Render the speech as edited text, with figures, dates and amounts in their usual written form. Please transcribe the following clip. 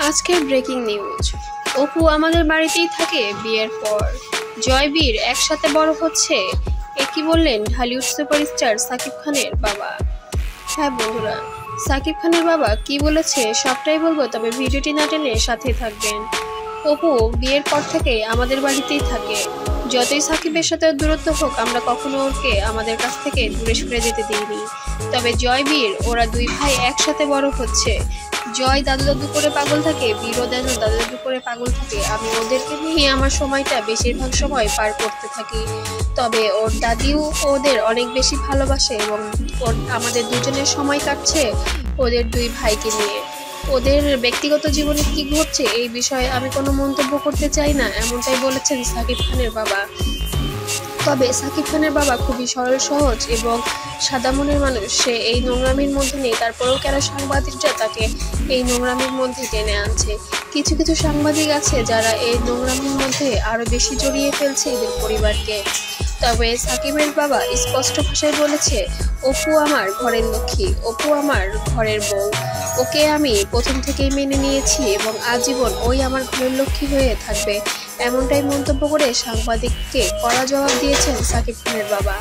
আজকের breaking news. Apu আমাদের বাড়িতেই থাকে বিয়ের পর। জয়বীর একসাথে বড় হচ্ছে, একই বললেন ঢালিউড সুপারস্টার সাকিব খানের বাবা। হ্যাঁ বন্ধুরা, সাকিব খানের বাবা কি বলেছে সবটাই বলবো, তবে ভিডিওটি না টেনে সাথে থাকবেন। অপু বিয়ের পর থেকে আমাদের বাড়িতেই থাকে। যতই সাকিবের সাথে দূরত্ব হোক, আমরা কখনো ওকে আমাদের কাছ থেকে দূরে সরে যেতে দিইনি। তবে জয়বীর, ওরা দুই ভাই একসাথে বড় হচ্ছে। জয় দাদু দাদু করে পাগল থাকে, বীরও যেন দাদু দাদু করে পাগল থাকে। আমি ওদেরকে নিয়ে আমার সময়টা বেশিরভাগ সময় পার করতে থাকি। তবে ওর দাদিও ওদের অনেক বেশি ভালোবাসে এবং ওর আমাদের দুজনের সময় কাটছে ওদের দুই ভাইকে নিয়ে। ওদের ব্যক্তিগত জীবনে কি ঘটছে এই বিষয়ে আমি কোনো মন্তব্য করতে চাই না, এমনটাই বলেছেন সাকিব খানের বাবা। তবে সাকিব খানের বাবা খুবই সরল সহজ এবং সাদা মনের মানুষ। সে এই নোংরামির মধ্যে নেই, তারপরেও কেন সাংবাদিকরা তাকে এই নোংরামির মধ্যে টেনে আনছে। কিছু কিছু সাংবাদিক আছে যারা এই নোংরামির মধ্যে আরো বেশি জড়িয়ে ফেলছে এদের পরিবারকে। তবে সাকিবের বাবা স্পষ্ট ভাষায় বলেছে, অপু আমার ঘরের লক্ষ্মী, অপু আমার ঘরের বউ। ওকে আমি প্রথম থেকেই মেনে নিয়েছি এবং আজীবন ওই আমার ঘরের লক্ষ্মী হয়ে থাকবে। এমনটাই মন্তব্য করে সাংবাদিককে কড়া জবাব দিয়েছেন সাকিব খানের বাবা।